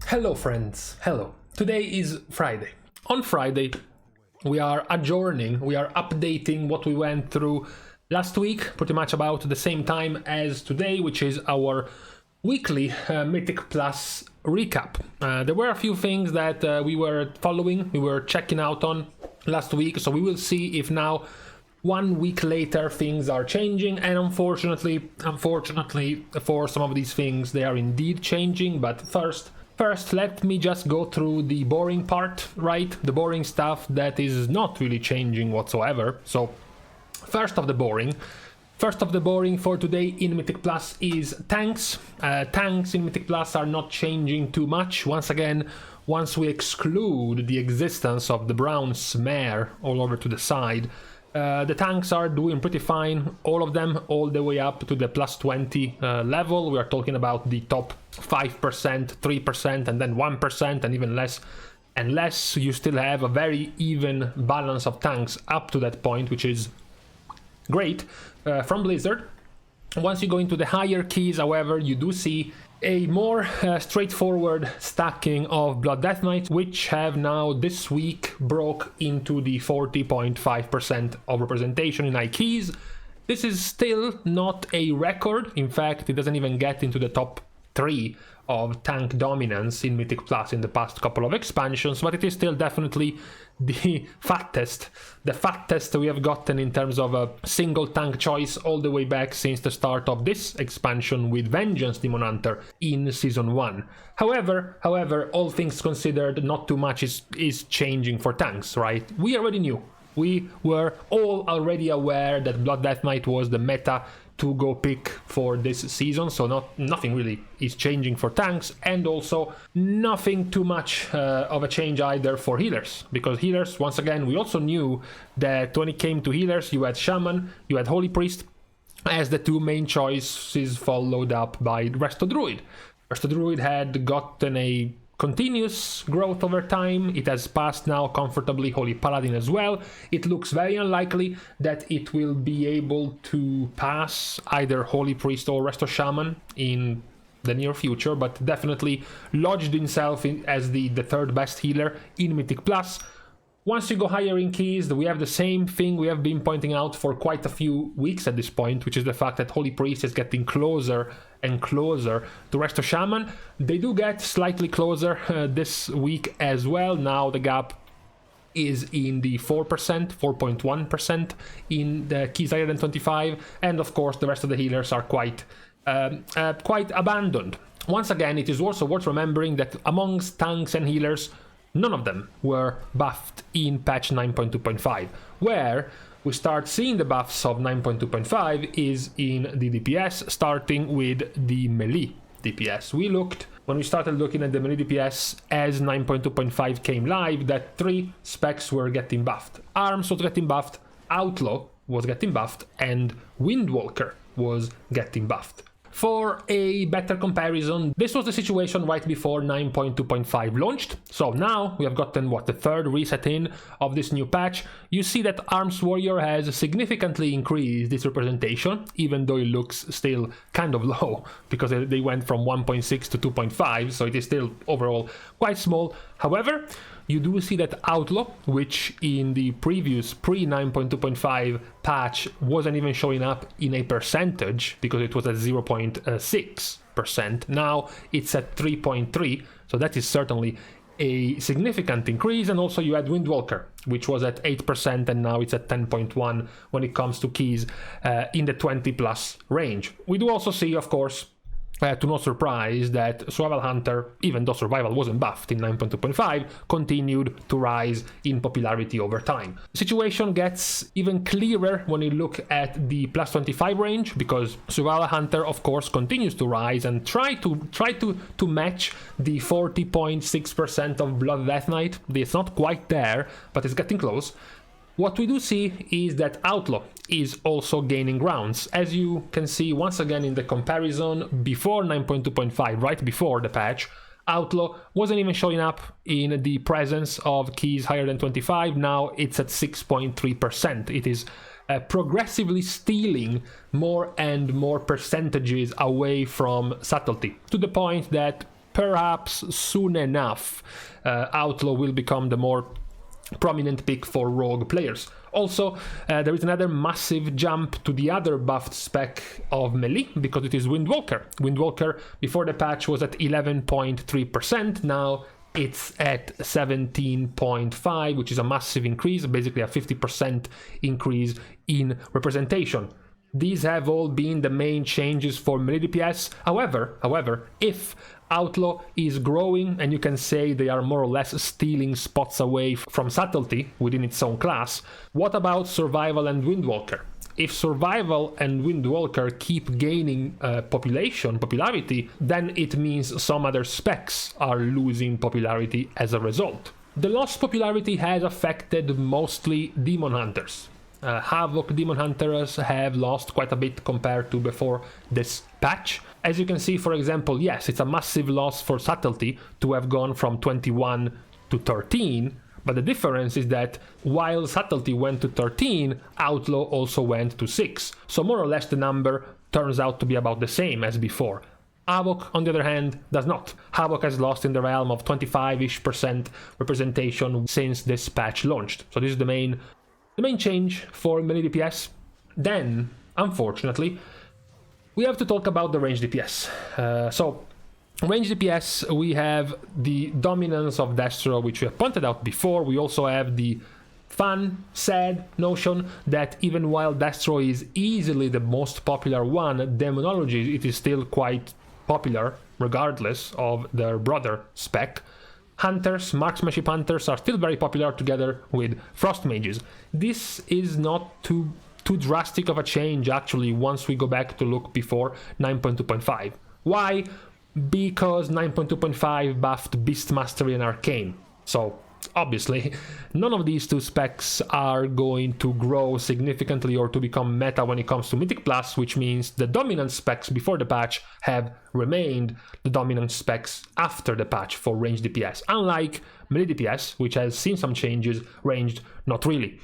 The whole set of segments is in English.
Hello friends, hello. Today is Friday. On Friday, we are adjourning, we are updating what we went through last week, pretty much about the same time as today, which is our weekly Mythic Plus recap. There were a few things that we were following, we were checking out on last week, so we will see if now 1 week later things are changing, and unfortunately for some of these things they are indeed changing. But first let me just go through the boring part, right? The boring stuff that is not really changing whatsoever. So first of the boring for today in Mythic Plus is tanks. Tanks in Mythic Plus are not changing too much. Once again, once we exclude the existence of the brown smear all over to the side, the tanks are doing pretty fine, all of them, all the way up to the plus 20 level. We are talking about the top 5%, 3%, and then 1%, and even less. Unless you still have a very even balance of tanks up to that point, which is great from Blizzard. Once you go into the higher keys, however, you do see a more straightforward stacking of Blood Death Knights, which have now this week broke into the 40.5% of representation in high keys. This is still not a record. In fact, it doesn't even get into the top 3 of tank dominance in Mythic Plus in the past couple of expansions, but it is still definitely the fattest we have gotten in terms of a single tank choice all the way back since the start of this expansion with Vengeance Demon Hunter in Season 1. However, all things considered, not too much is changing for tanks, right? We already knew. We were all already aware that Blood Death Knight was the meta to go pick for this season, so nothing really is changing for tanks, and also nothing too much of a change either for healers, because healers, once again, we also knew that when it came to healers, you had Shaman, you had Holy Priest as the two main choices, followed up by Resto Druid. Resto Druid had gotten a continuous growth over time. It has passed now comfortably Holy Paladin as well. It looks very unlikely that it will be able to pass either Holy Priest or Resto Shaman in the near future, but definitely lodged himself as the third best healer in Mythic Plus. Once you go higher in keys, we have the same thing we have been pointing out for quite a few weeks at this point, which is the fact that Holy Priest is getting closer and closer to Resto Shaman. They do get slightly closer this week as well. Now the gap is in the 4.1% in the keys higher than 25, and of course the rest of the healers are quite abandoned. Once again, it is also worth remembering that amongst tanks and healers, none of them were buffed in patch 9.2.5. Where we start seeing the buffs of 9.2.5 is in the DPS, starting with the melee DPS. When we started looking at the melee DPS as 9.2.5 came live, that 3 specs were getting buffed. Arms was getting buffed, Outlaw was getting buffed, and Windwalker was getting buffed. For a better comparison, this was the situation right before 9.2.5 launched. So now we have gotten, the third reset in of this new patch. You see that Arms Warrior has significantly increased its representation, even though it looks still kind of low, because they went from 1.6 to 2.5, so it is still overall quite small. However, you do see that Outlaw, which in the previous pre-9.2.5 patch wasn't even showing up in a percentage because it was at 0.6%. Now it's at 3.3%, so that is certainly a significant increase. And also you had Windwalker, which was at 8%, and now it's at 10.1% when it comes to keys in the 20 plus range. We do also see, of course, to no surprise, that Survival Hunter, even though Survival wasn't buffed in 9.2.5, continued to rise in popularity over time. The situation gets even clearer when you look at the plus 25 range, because Survival Hunter, of course, continues to rise and try to match the 40.6% of Blood Death Knight. It's not quite there, but it's getting close. What we do see is that Outlaw is also gaining grounds. As you can see once again in the comparison before 9.2.5, right before the patch, Outlaw wasn't even showing up in the presence of keys higher than 25. Now it's at 6.3%. It is progressively stealing more and more percentages away from subtlety, to the point that perhaps soon enough, Outlaw will become the more prominent pick for rogue players. Also, there is another massive jump to the other buffed spec of melee, because it is Windwalker. Windwalker before the patch was at 11.3%, now it's at 17.5%, which is a massive increase, basically a 50% increase in representation. These have all been the main changes for melee DPS. However, if Outlaw is growing, and you can say they are more or less stealing spots away from subtlety within its own class, what about Survival and Windwalker? If Survival and Windwalker keep gaining popularity, then it means some other specs are losing popularity as a result. The lost popularity has affected mostly Demon Hunters. Havoc Demon Hunters have lost quite a bit compared to before this patch. As you can see, for example, yes, it's a massive loss for Subtlety to have gone from 21 to 13, but the difference is that while Subtlety went to 13, Outlaw also went to 6. So more or less the number turns out to be about the same as before. Havoc, on the other hand, does not. Havoc has lost in the realm of 25-ish% representation since this patch launched. So this is the main change for melee DPS. Then, unfortunately, we have to talk about the range DPS. So, range DPS, we have the dominance of Destro, which we have pointed out before. We also have the fun, sad notion that even while Destro is easily the most popular one, Demonology, it is still quite popular, regardless of their brother spec. Hunters, marksmanship hunters, are still very popular together with frost mages. This is not too drastic of a change, actually, once we go back to look before 9.2.5. Why? Because 9.2.5 buffed Beast Mastery and Arcane. So, obviously, none of these two specs are going to grow significantly or to become meta when it comes to Mythic Plus, which means the dominant specs before the patch have remained the dominant specs after the patch for range DPS, unlike melee DPS, which has seen some changes, ranged not really.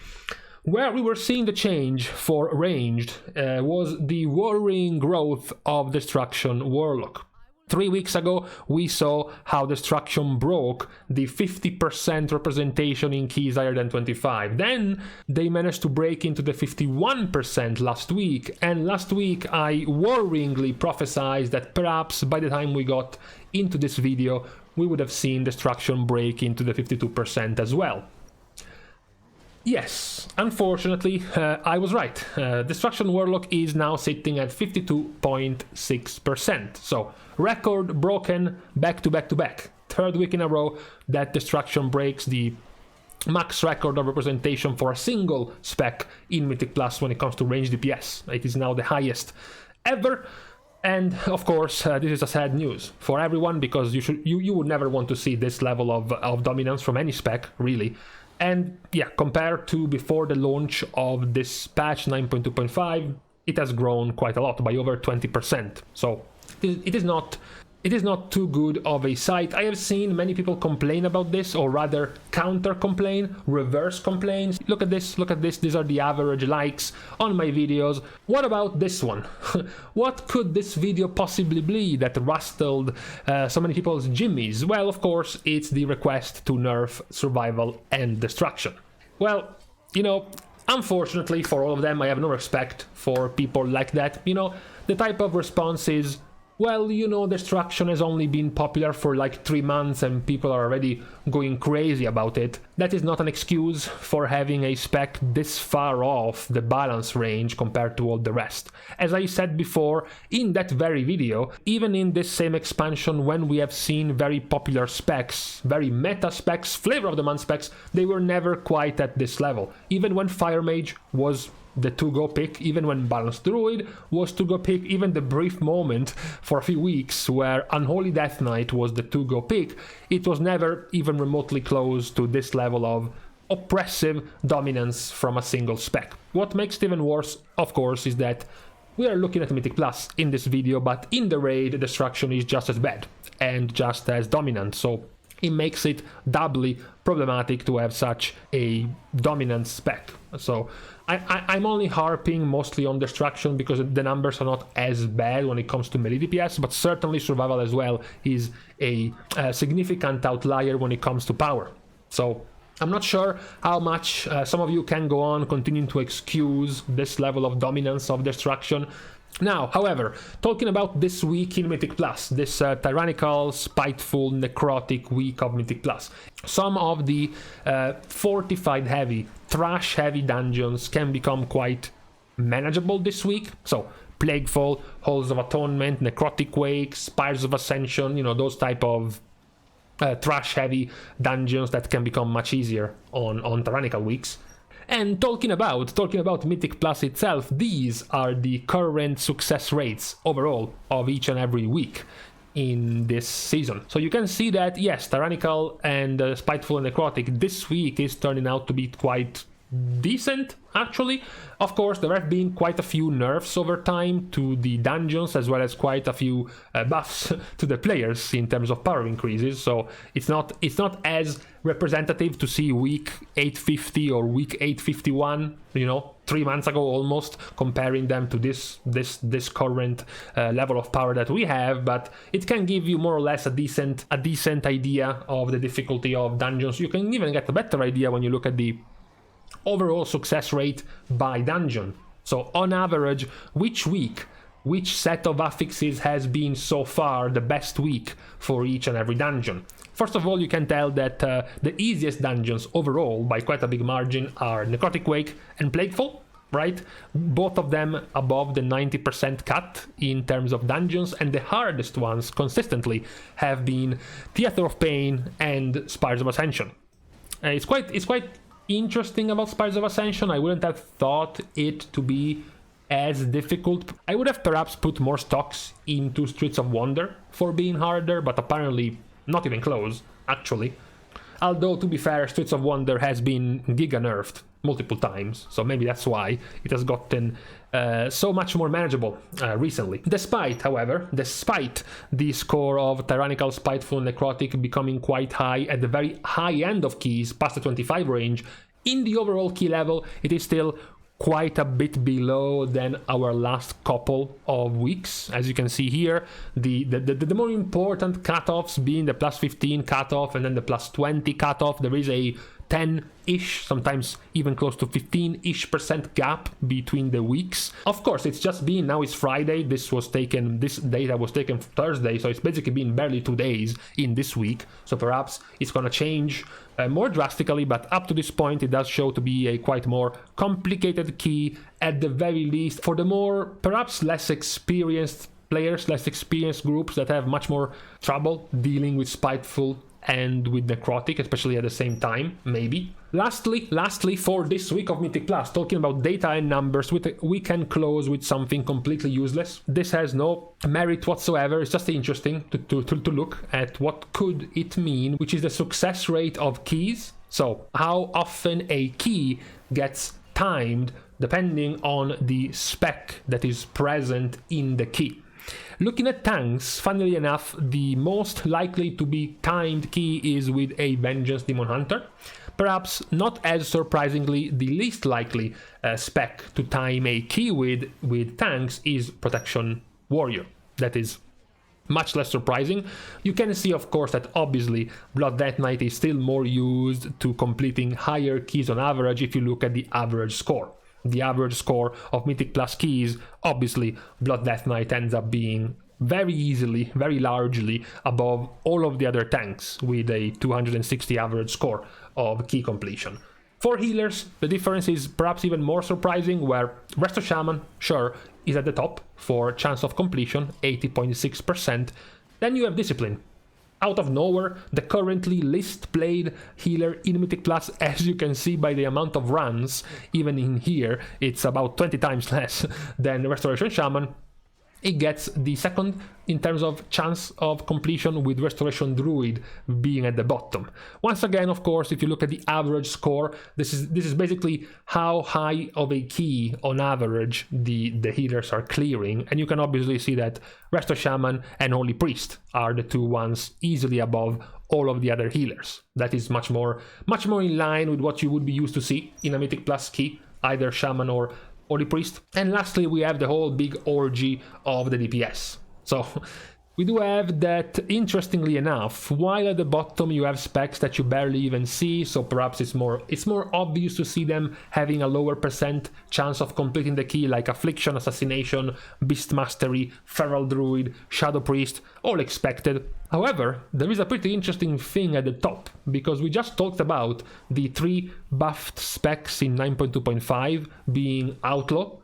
Where we were seeing the change for ranged was the worrying growth of Destruction Warlock. 3 weeks ago, we saw how Destruction broke the 50% representation in keys higher than 25. Then they managed to break into the 51% last week, and last week I worryingly prophesized that perhaps by the time we got into this video, we would have seen Destruction break into the 52% as well. Yes, unfortunately, I was right. Destruction Warlock is now sitting at 52.6%. So, record broken back to back to back. Third week in a row that Destruction breaks the max record of representation for a single spec in Mythic Plus when it comes to range DPS. It is now the highest ever. And of course, this is a sad news for everyone, because you would never want to see this level of dominance from any spec, really. And yeah, compared to before the launch of this patch 9.2.5, it has grown quite a lot, by over 20%. So it is not too good of a sight. I have seen many people complain about this, or rather counter-complain, reverse complaints. Look at this, these are the average likes on my videos. What about this one? What could this video possibly be that rustled so many people's jimmies? Well, of course, it's the request to nerf Survival and Destruction. Well, you know, unfortunately for all of them, I have no respect for people like that. You know, the type of response is, well, you know, Destruction has only been popular for like 3 months and people are already going crazy about it. That is not an excuse for having a spec this far off the balance range compared to all the rest. As I said before, in that very video, even in this same expansion, when we have seen very popular specs, very meta specs, flavor of the month specs, they were never quite at this level. Even when Fire Mage was the to-go pick, even when Balanced Druid was to-go pick, even the brief moment for a few weeks where Unholy Death Knight was the to-go pick, it was never even remotely close to this level of oppressive dominance from a single spec. What makes it even worse, of course, is that we are looking at Mythic Plus in this video, but in the raid, Destruction is just as bad and just as dominant, so it makes it doubly problematic to have such a dominant spec. So I'm only harping mostly on destruction because the numbers are not as bad when it comes to melee DPS, but certainly survival as well is a significant outlier when it comes to power. So I'm not sure how much some of you can go on continuing to excuse this level of dominance of destruction. Now, however, talking about this week in Mythic Plus, this tyrannical, spiteful, necrotic week of Mythic Plus, some of the fortified heavy, trash heavy dungeons can become quite manageable this week. So, Plaguefall, Halls of Atonement, Necrotic Wake, Spires of Ascension, you know, those type of trash heavy dungeons that can become much easier on tyrannical weeks. And talking about Mythic Plus itself, these are the current success rates overall of each and every week in this season. So you can see that, yes, Tyrannical and Spiteful and Necrotic this week is turning out to be quite decent, actually. Of course, there have been quite a few nerfs over time to the dungeons, as well as quite a few buffs to the players in terms of power increases, so it's not as representative to see week 850 or week 851, you know, 3 months ago almost, comparing them to this current level of power that we have, but it can give you more or less a decent idea of the difficulty of dungeons. You can even get a better idea when you look at the overall success rate by dungeon. So on average, which week, which set of affixes has been so far the best week for each and every dungeon? First of all, you can tell that the easiest dungeons overall by quite a big margin are Necrotic Wake and Plaguefall, right? Both of them above the 90% cut in terms of dungeons, and the hardest ones consistently have been Theater of Pain and Spires of Ascension. It's quite interesting about Spires of Ascension. I wouldn't have thought it to be as difficult. I would have perhaps put more stocks into Streets of Wonder for being harder, but apparently not even close, actually. Although, to be fair, Streets of Wonder has been giga nerfed multiple times, so maybe that's why it has gotten so much more manageable recently. Despite the score of Tyrannical, Spiteful, and Necrotic becoming quite high at the very high end of keys, past the 25 range, in the overall key level, it is still quite a bit below than our last couple of weeks. As you can see here, the more important cutoffs being the plus 15 cutoff and then the plus 20 cutoff, there is a 10-ish, sometimes even close to 15-ish% gap between the weeks. Of course, it's just been, now it's Friday, this data was taken Thursday, so it's basically been barely 2 days in this week, so perhaps it's gonna change more drastically, but up to this point it does show to be a quite more complicated key, at the very least, for the more, perhaps less experienced players, less experienced groups that have much more trouble dealing with Spiteful and with Necrotic, especially at the same time, maybe. Lastly, for this week of Mythic Plus, talking about data and numbers, we can close with something completely useless. This has no merit whatsoever. It's just interesting to look at what could it mean, which is the success rate of keys. So how often a key gets timed depending on the spec that is present in the key. Looking at tanks, funnily enough, the most likely to be timed key is with a Vengeance Demon Hunter. Perhaps not as surprisingly, the least likely spec to time a key with tanks is Protection Warrior. That is much less surprising. You can see, of course, that obviously Blood Death Knight is still more used to completing higher keys on average if you look at the average score. The average score of Mythic Plus keys, obviously, Blood Death Knight ends up being very easily, very largely above all of the other tanks with a 260 average score of key completion. For healers, the difference is perhaps even more surprising, where Resto Shaman, sure, is at the top for chance of completion, 80.6%. Then you have Discipline. Out of nowhere, the currently least played healer in Mythic Plus, as you can see by the amount of runs, even in here, it's about 20 times less than Restoration Shaman. It gets the second in terms of chance of completion, with Restoration Druid being at the bottom. Once again, of course, if you look at the average score, this is basically how high of a key on average the healers are clearing, and you can obviously see that Resto Shaman and Holy Priest are the two ones easily above all of the other healers. That is much more in line with what you would be used to see in a Mythic Plus key. either Shaman or Holy Priest. And lastly, we have the whole big orgy of the DPS. So we do have that, interestingly enough, while at the bottom you have specs that you barely even see, so perhaps it's more obvious to see them having a lower percent chance of completing the key, like Affliction, Assassination, Beast Mastery, Feral Druid, Shadow Priest, all expected. However, there is a pretty interesting thing at the top, because we just talked about the 3 buffed specs in 9.2.5 being Outlaw,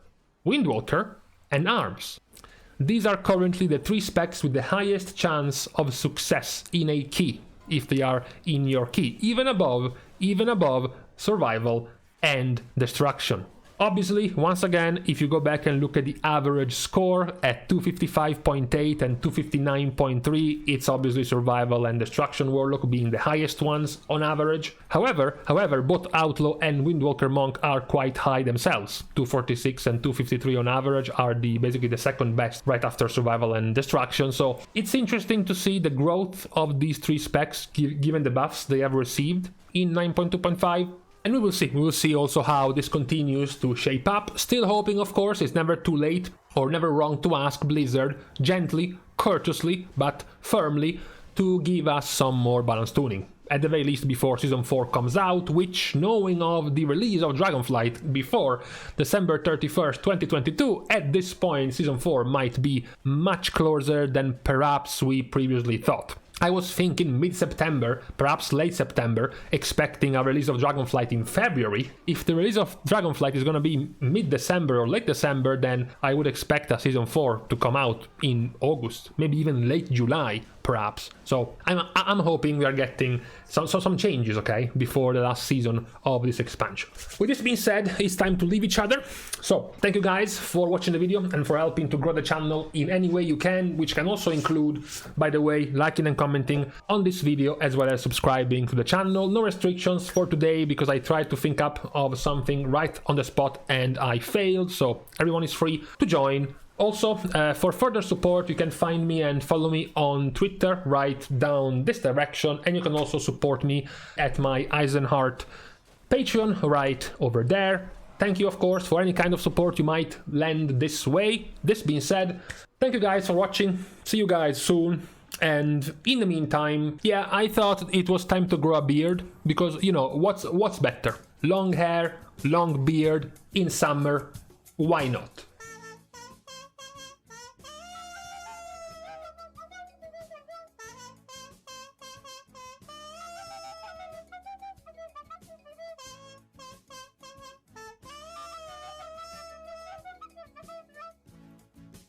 Windwalker, and Arms. These are currently the 3 specs with the highest chance of success in a key, if they are in your key, even above Survival and Destruction. Obviously, once again, if you go back and look at the average score at 255.8 and 259.3, it's obviously Survival and Destruction Warlock being the highest ones on average. However, both Outlaw and Windwalker Monk are quite high themselves. 246 and 253 on average are basically the second best right after Survival and Destruction. So it's interesting to see the growth of these 3 specs given the buffs they have received in 9.2.5. And we will see also how this continues to shape up. Still hoping, of course, it's never too late or never wrong to ask Blizzard, gently, courteously, but firmly, to give us some more balance tuning. At the very least before Season 4 comes out, which, knowing of the release of Dragonflight before December 31st, 2022, at this point Season 4 might be much closer than perhaps we previously thought. I was thinking mid-September, perhaps late September, expecting a release of Dragonflight in February. If the release of Dragonflight is gonna be mid-December or late December, then I would expect a Season 4 to come out in August, maybe even late July, perhaps. So I'm hoping we are getting some changes, okay, before the last season of this expansion. With this being said, it's time to leave each other. So thank you guys for watching the video and for helping to grow the channel in any way you can, which can also include, by the way, liking and commenting on this video as well as subscribing to the channel. No restrictions for today because I tried to think up of something right on the spot and I failed, so everyone is free to join. Also, for further support, you can find me and follow me on Twitter right down this direction, and you can also support me at my Eisenheart Patreon right over there. Thank you, of course, for any kind of support you might lend this way. This being said, thank you guys for watching. See you guys soon. And in the meantime, yeah, I thought it was time to grow a beard because, you know, what's better? Long hair, long beard in summer. Why not?